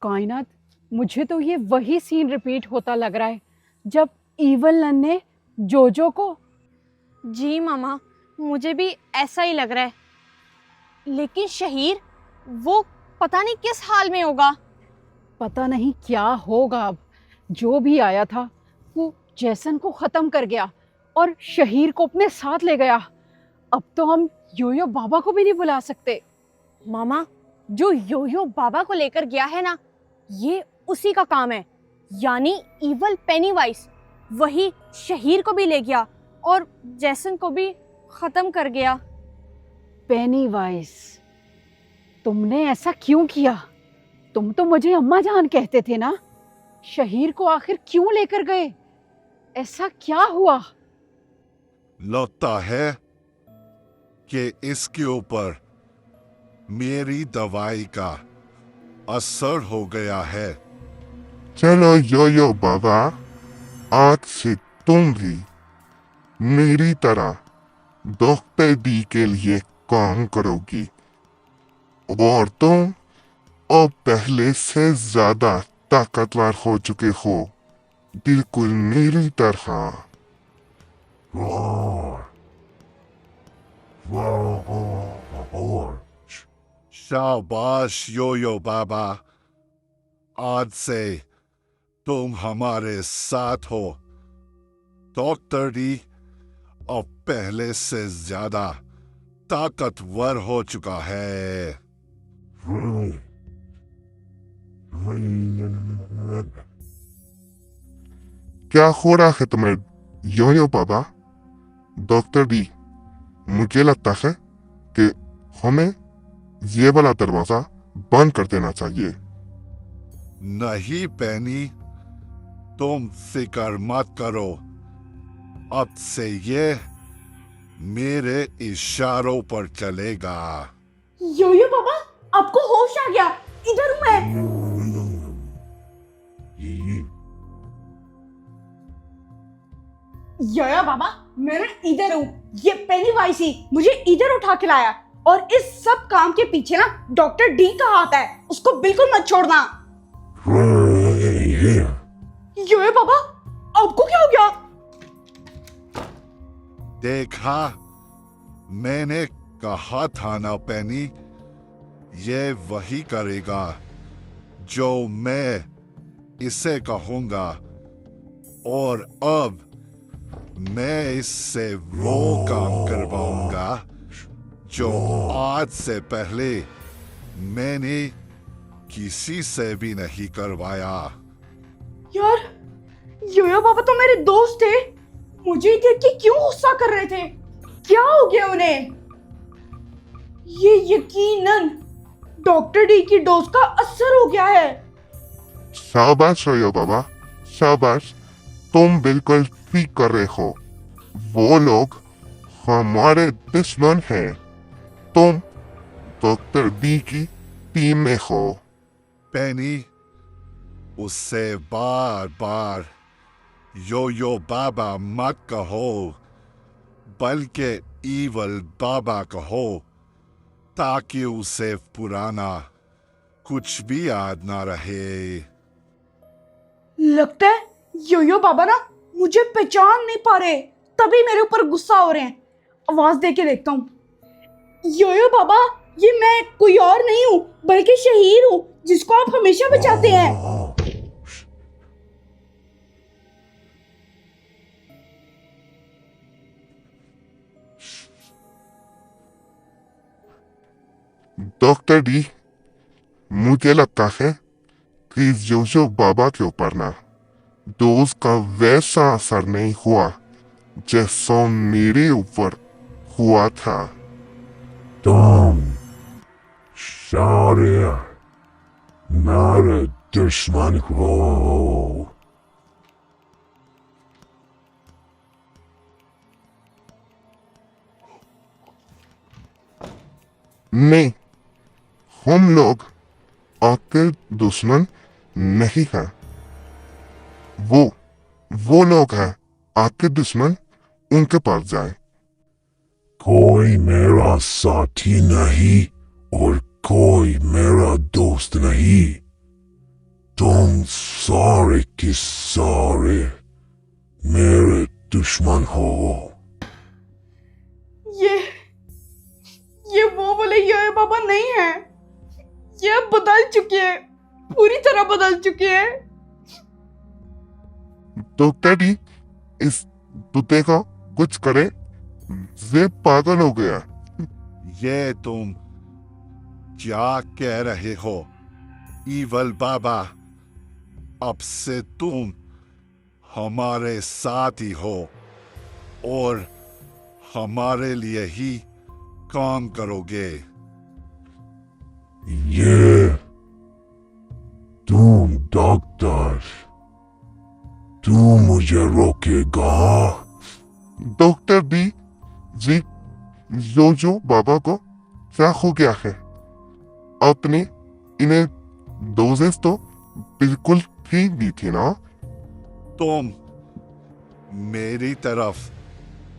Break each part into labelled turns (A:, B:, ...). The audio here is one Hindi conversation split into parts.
A: कायनात, मुझे तो ये वही सीन रिपीट होता लग रहा है जब ईवल नन ने जोजो को।
B: जी मामा, मुझे भी ऐसा ही लग रहा है। लेकिन शहीर, वो पता नहीं किस हाल में होगा।
A: पता नहीं क्या होगा अब। जो भी आया था वो जैसन को खत्म कर गया और शहीर को अपने साथ ले गया। अब तो हम योयो बाबा को भी नहीं बुला सकते।
B: मामा, जो योयो बाबा को लेकर गया है ना, ये उसी का काम है। यानी इवल पेनीवाइज वही शहीर को भी ले गया और जैसन को भी खत्म कर गया।
A: पेनीवाइज, तुमने ऐसा क्यों किया? तुम तो मुझे अम्मा जान कहते थे ना। शहीर को आखिर क्यों लेकर गए? ऐसा क्या हुआ?
C: लगता है कि इसके ऊपर मेरी दवाई का असर हो गया है।
D: चलो योयो बाबा, आज से तुम भी मेरी तरह डॉक्टर डी के लिए काम करोगी और तुम अब पहले से ज्यादा ताकतवर हो चुके हो, बिल्कुल मेरी तरह।
C: शाबाश योयो बाबा, आज से तुम हमारे साथ हो। डॉक्टर डी अब पहले से ज्यादा ताकतवर हो चुका है।
D: क्या हो रहा है तुम्हें योयो बाबा? डॉक्टर डी, मुझे लगता है कि हमें ये वाला दरवाजा बंद कर देना चाहिए।
C: नहीं पेनी, तुम फिक्र मत करो। अब से ये मेरे इशारों पर चलेगा।
B: योयो बाबा, आपको होश आ गया। इधर हूं मैं। योयो बाबा, मैं इधर हूँ। ये पेनीवाइज ही मुझे इधर उठा के लाया और इस सब काम के पीछे ना डॉक्टर डी का हाथ है। उसको बिल्कुल मत छोड़ना। योयो बाबा, आपको क्या हो गया?
C: देखा, मैंने कहा था ना पेनी, ये वही करेगा जो मैं इसे कहूंगा। और अब मैं इससे वो काम करवाऊंगा जो आज से पहले मैंने किसी से भी नहीं करवाया।
B: यार, योयो बाबा तो मेरे दोस्त थे। मुझे देख के क्यों गुस्सा कर रहे थे? क्या हो गया उन्हें? ये यकीनन डॉक्टर डी की डोज का असर हो गया है।
D: शाबाश योयो बाबा, शाबाश, तुम बिल्कुल ठीक कर रहे हो। वो लोग हमारे दुश्मन हैं। तुम डॉक्टर डी की टीम में हो।
C: पेनी, उससे बार बार योयो बाबा मत कहो, बल्कि ईवल बाबा कहो, ताकि उसे पुराना कुछ भी याद ना रहे।
B: लगता है योयो बाबा ना मुझे पहचान नहीं पा रहे, तभी मेरे ऊपर गुस्सा हो रहे हैं। आवाज दे के देखता हूँ। योयो बाबा, ये मैं कोई और नहीं हूँ बल्कि शहीर हूँ, जिसको आप हमेशा बचाते हैं।
D: डॉक्टर डी, मुझे लगता है कि योयो बाबा के ऊपर ना डोज का वैसा असर नहीं हुआ जैसा मेरे ऊपर हुआ था।
E: तुम सारे मेरे दुश्मन हो।
D: नहीं, हम लोग आपके दुश्मन नहीं हैं। वो लोग हैं आपके दुश्मन, उनके पास जाए।
E: कोई मेरा साथी नहीं और कोई मेरा दोस्त नहीं। सारे के सारे मेरे दुश्मन हो।
B: ये वो बोले योयो बाबा नहीं है। ये अब बदल चुके हैं, पूरी तरह बदल चुके हैं।
D: डॉक्टर डी, इस कुत्ते का कुछ करे, ये पागल हो गया।
C: ये तुम क्या कह रहे हो ईवल बाबा? अब से तुम हमारे साथ ही हो और हमारे लिए ही काम करोगे।
E: ये तुम डॉक्टर, तू मुझे रोकेगा?
D: डॉक्टर डी जी, जो बाबा को क्या हो गया है? आपने इन्हें डोजेस तो बिल्कुल ठीक दी थी ना?
C: तुम मेरी तरफ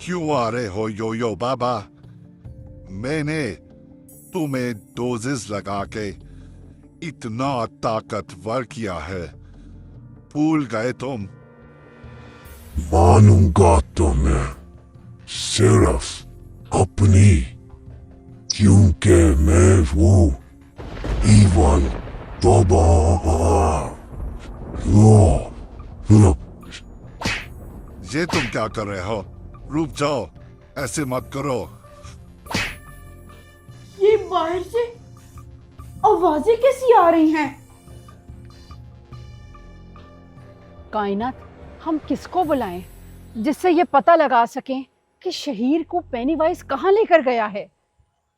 C: क्यों आ रहे हो योयो बाबा? मैंने तुम्हें डोजेस लगा के इतना ताकतवर किया है, भूल गए तुम?
E: मानूंगा तुम्हें सिर्फ अपनी, क्योंकि मैं वो ईवल बाबा।
C: ये तुम क्या कर रहे हो? रुक जाओ, ऐसे मत करो।
B: ये बाहर से आवाजें कैसी आ रही हैं?
A: कायनात, हम किसको बुलाएं जिससे ये पता लगा सकें कि शहीर को पेनीवाइज कहाँ लेकर गया है?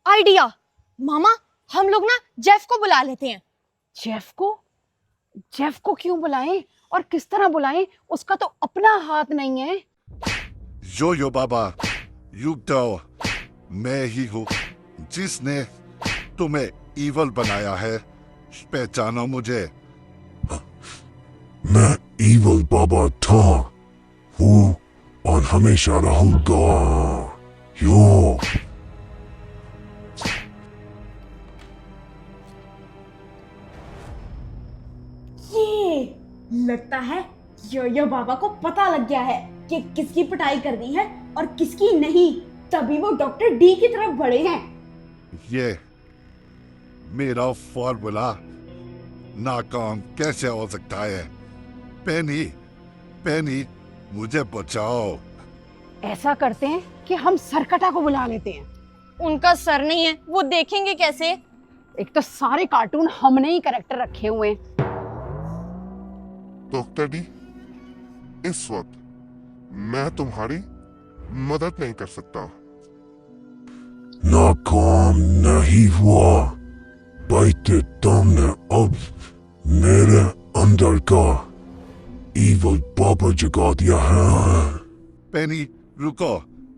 F: आइडिया मामा, हम लोग ना जेफ को बुला लेते हैं।
A: जेफ को? जेफ को क्यों बुलाएं और किस तरह बुलाएं? उसका तो अपना हाथ नहीं है।
C: योयो बाबा, रुक जाओ, मैं ही हूँ जिसने तुम्हें ईवल बनाया है। पहचानो मुझे।
E: मैं ईवल बाबा था, हूँ और हमेशा रहूंगा। यो
B: ये लगता है योयो बाबा को पता लग गया है कि किसकी पिटाई करनी है और किसकी नहीं, तभी वो डॉक्टर डी की तरफ बढ़े हैं।
C: ये मेरा फॉर्मूला नाकाम कैसे हो सकता है? पेनी, पेनी, मुझे बचाओ।
A: ऐसा करते हैं कि हम सरकटा को बुला लेते हैं।
F: उनका सर नहीं है, वो देखेंगे कैसे?
A: एक तो सारे कार्टून हमने ही करेक्टर रखे हुए हैं।
D: डॉक्टर डी, इस वक्त मैं तुम्हारी मदद नहीं कर सकता।
E: नाकाम नहीं हुआ, बैठे तुमने अब मेरे अंदर का ईवल बाबा जगा दिया है।
C: पेनी रुको,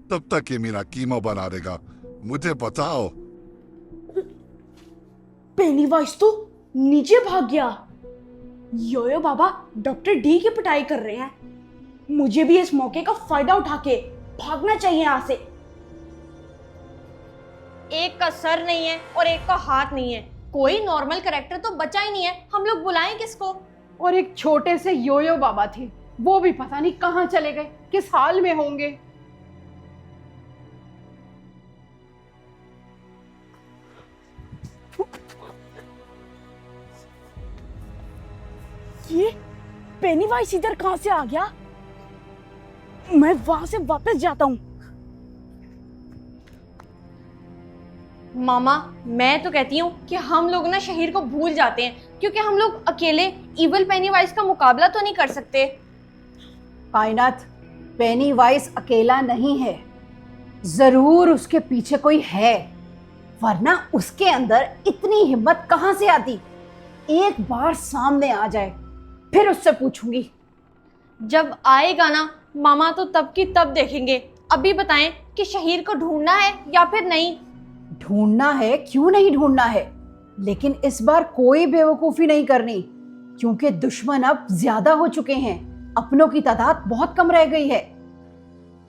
C: तब तक ये मेरा कीमा बना देगा। मुझे बताओ।
B: पेनीवाइज तो नीचे भाग गया। योयो बाबा डॉक्टर डी की पिटाई कर रहे हैं। मुझे भी इस मौके का फायदा उठा के भागना चाहिए यहाँ से।
F: एक का सर नहीं है और एक का हाथ नहीं है, कोई नॉर्मल कैरेक्टर तो बचा ही नहीं है। हम लोग बुलाएं किसको?
A: और एक छोटे से योयो बाबा थे, वो भी पता नहीं कहाँ चले गए, किस हाल में होंगे।
B: ये पेनीवाइज इधर कहां से आ गया? मैं वहां से वापस जाता हूँ।
F: मामा, मैं तो कहती हूँ कि हम लोग ना शहीर को भूल जाते हैं, क्योंकि हम लोग अकेले इविल पेनीवाइज का मुकाबला तो नहीं कर सकते।
A: कायनात, पेनीवाइज अकेला नहीं है, जरूर उसके पीछे कोई है, वरना उसके अंदर इतनी हिम्मत कहां से आती? एक बार सामने आ जाए, फिर उससे पूछूंगी।
F: जब आएगा ना मामा, तो तब की तब देखेंगे। अभी बताएं कि शहीर को ढूंढना है या फिर नहीं?
A: ढूंढना है, क्यों नहीं ढूंढना है, लेकिन इस बार कोई बेवकूफी नहीं करनी, क्योंकि दुश्मन अब ज्यादा हो चुके हैं, अपनों की तादाद बहुत कम रह गई है।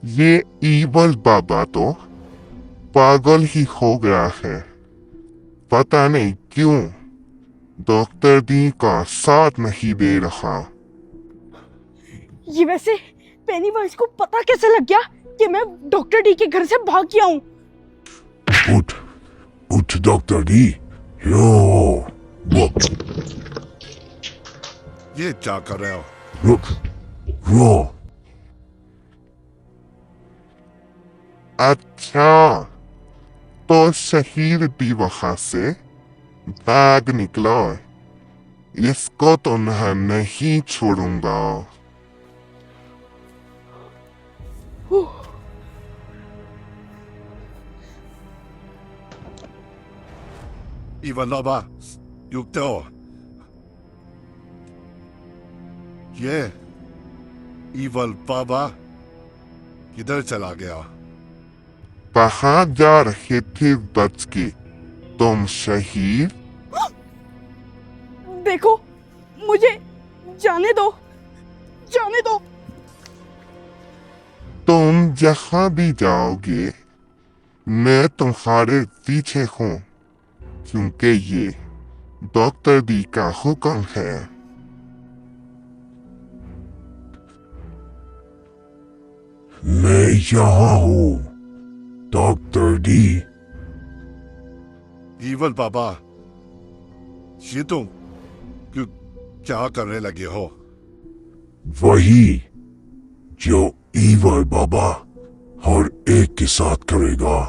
D: ये ईवल बाबा तो पागल ही हो गया है, पता नहीं क्यों। डॉक्टर डी का साथ नहीं दे रहा।
B: ये वैसे पेनीवाइज को पता कैसे लग गया कि मैं डॉक्टर डी के घर से भाग गया हूँ?
E: उठ उठ डॉक्टर डी। यो रुक
C: ये क्या कर रहे हो?
E: रुक रो।
D: अच्छा, तो शहीद भी वहां से भाग निकला। इसको तो मैं नहीं छोड़ूंगा।
C: Ivanova, Yukto. ये इवल बाबा किधर चला गया?
D: कहाँ जा रहे थे बच के तुम शहीद?
B: देखो, मुझे जाने दो, जाने दो।
D: तुम जहाँ भी जाओगे मैं तुम्हारे पीछे हूँ, क्योंकि ये डॉक्टर डी का हुक्म है।
E: मैं यहाँ हूँ डॉक्टर डी।
C: इवल बाबा, ये तुम क्यों क्या करने लगे हो?
E: वही जो ईवल बाबा हर एक के साथ करेगा।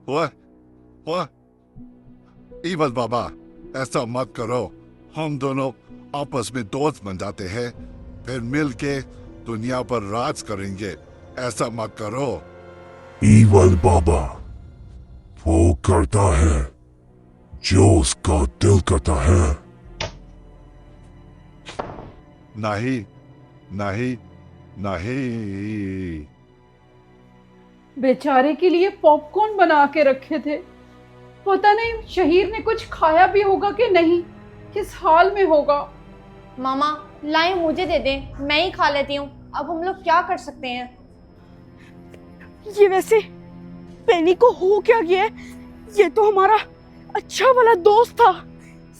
C: What? इवल बाबा, ऐसा मत करो। हम दोनों आपस में दोस्त बन जाते हैं, फिर मिल के दुनिया पर राज करेंगे। ऐसा मत करो।
E: ईवल बाबा वो करता है जो उसका दिल करता है।
C: नहीं, नहीं, नहीं।
A: बेचारे के लिए पॉपकॉर्न बना के रखे थे। पता नहीं शहीर ने कुछ खाया भी होगा कि नहीं, किस हाल में होगा।
F: मामा लाए मुझे दे दें, मैं ही खा लेती हूँ। अब हम लोग क्या कर सकते हैं?
B: ये वैसे पेनी को हो क्या गया है? ये तो हमारा अच्छा वाला दोस्त था।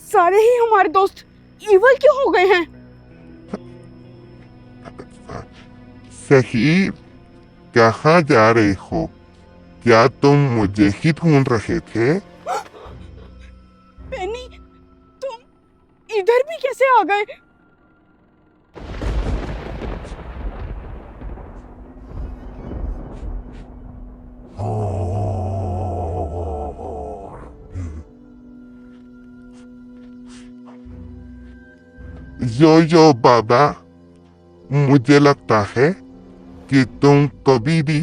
B: सारे ही हमारे दोस्त इवल क्यों हो गए हैं?
D: शहीद, कहाँ जा रहे हो? क्या तुम मुझे ही ढूंढ रहे थे?
B: पेनी, तुम इधर भी कैसे आ गए?
D: यो बाबा, मुझे लगता है कि तुम कभी भी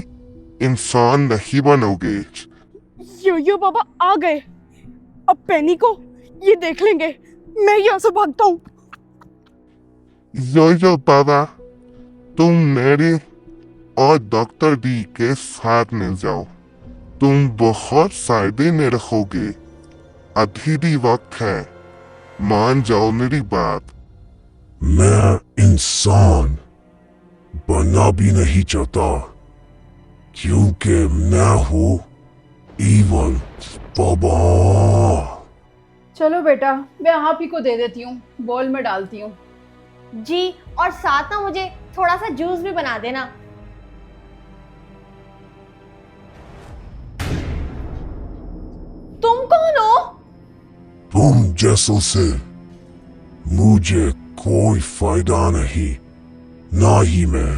D: इंसान नहीं बनोगे।
B: यो बाबा आ गए। अब पेनी को ये देख लेंगे। मैं यहाँ से भागता हूँ।
D: यो बाबा, तुम मेरे और डॉक्टर डी के साथ में जाओ। तुम बहुत फायदे में रहोगे। अभी भी वक्त है, मान जाओ मेरी बात।
E: मैं इंसान बनना भी नहीं चाहता, क्योंकि मैं हूँ ईवल बाबा।
A: चलो बेटा, मैं आप ही को दे देती हूँ, बॉल में डालती हूँ।
F: जी, और साथ ना मुझे थोड़ा सा जूस भी बना देना। तुम कौन हो?
E: तुम जैसों से मुझे कोई फायदा नहीं, ना ही मैं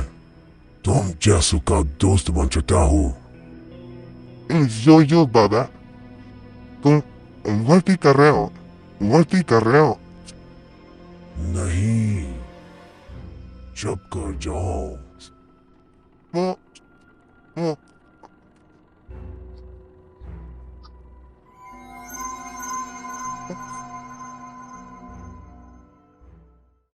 E: तुम जैसों का दोस्त बन सकता हूँ।
D: यो बाबा, तुम गलती कर रहे हो, गलती कर रहे हो।
E: नहीं, चुप कर जाओ।
D: वो